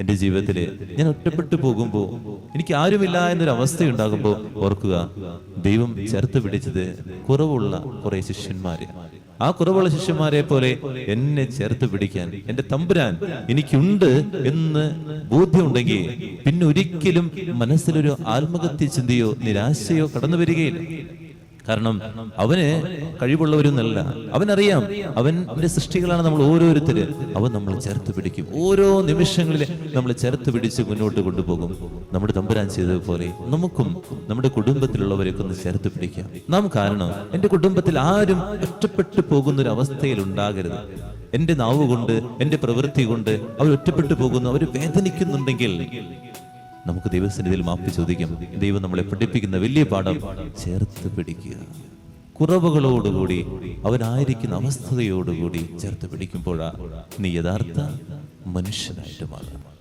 എൻ്റെ ജീവിതത്തിൽ ഞാൻ ഒറ്റപ്പെട്ടു പോകുമ്പോൾ, എനിക്ക് ആരുമില്ല എന്നൊരു അവസ്ഥയുണ്ടാകുമ്പോൾ ഓർക്കുക, ദൈവം ചേർത്ത് പിടിച്ചത് കുറവുള്ള കുറെ ശിഷ്യന്മാര്. ആ കുറവുള്ള ശിഷ്യന്മാരെ പോലെ എന്നെ ചേർത്ത് പിടിക്കാൻ എൻ്റെ തമ്പുരാൻ എനിക്കുണ്ട് എന്ന് ബോധ്യമുണ്ടെങ്കിൽ പിന്നെ ഒരിക്കലും മനസ്സിലൊരു ആത്മഹത്യ ചിന്തയോ നിരാശയോ കടന്നു വരികയില്ല. കാരണം അവന് കഴിവുള്ളവരൊന്നല്ല, അവനറിയാം അവൻ്റെ സൃഷ്ടികളാണ് നമ്മൾ ഓരോരുത്തര്. അവൻ നമ്മൾ ചേർത്ത് പിടിക്കും, ഓരോ നിമിഷങ്ങളിൽ നമ്മൾ ചേർത്ത് പിടിച്ച് മുന്നോട്ട് കൊണ്ടുപോകും. നമ്മുടെ തമ്പുരാൻ ചെയ്തതുപോലെ നമുക്കും നമ്മുടെ കുടുംബത്തിലുള്ളവരെയൊക്കെ ഒന്ന് ചേർത്ത് പിടിക്കാം നാം. കാരണം എൻ്റെ കുടുംബത്തിൽ ആരും ഒറ്റപ്പെട്ടു പോകുന്നൊരു അവസ്ഥയിൽ ഉണ്ടാകരുത്. എൻ്റെ നാവ് കൊണ്ട്, എൻ്റെ പ്രവൃത്തി കൊണ്ട് അവർ ഒറ്റപ്പെട്ടു പോകുന്നു, അവർ വേദനിക്കുന്നുണ്ടെങ്കിൽ നമുക്ക് ദൈവസന്നിധിയിൽ മാപ്പ് ചോദിക്കാം. ദൈവം നമ്മളെ പഠിപ്പിക്കുന്ന വലിയ പാഠം ചേർത്ത് പിടിക്കുക. കുറവുകളോടുകൂടി, അവനായിരിക്കുന്ന അവസ്ഥയോടുകൂടി ചേർത്ത് പിടിക്കുമ്പോഴാണ് നീ യഥാർത്ഥ മനുഷ്യനായിട്ട് മാറുക.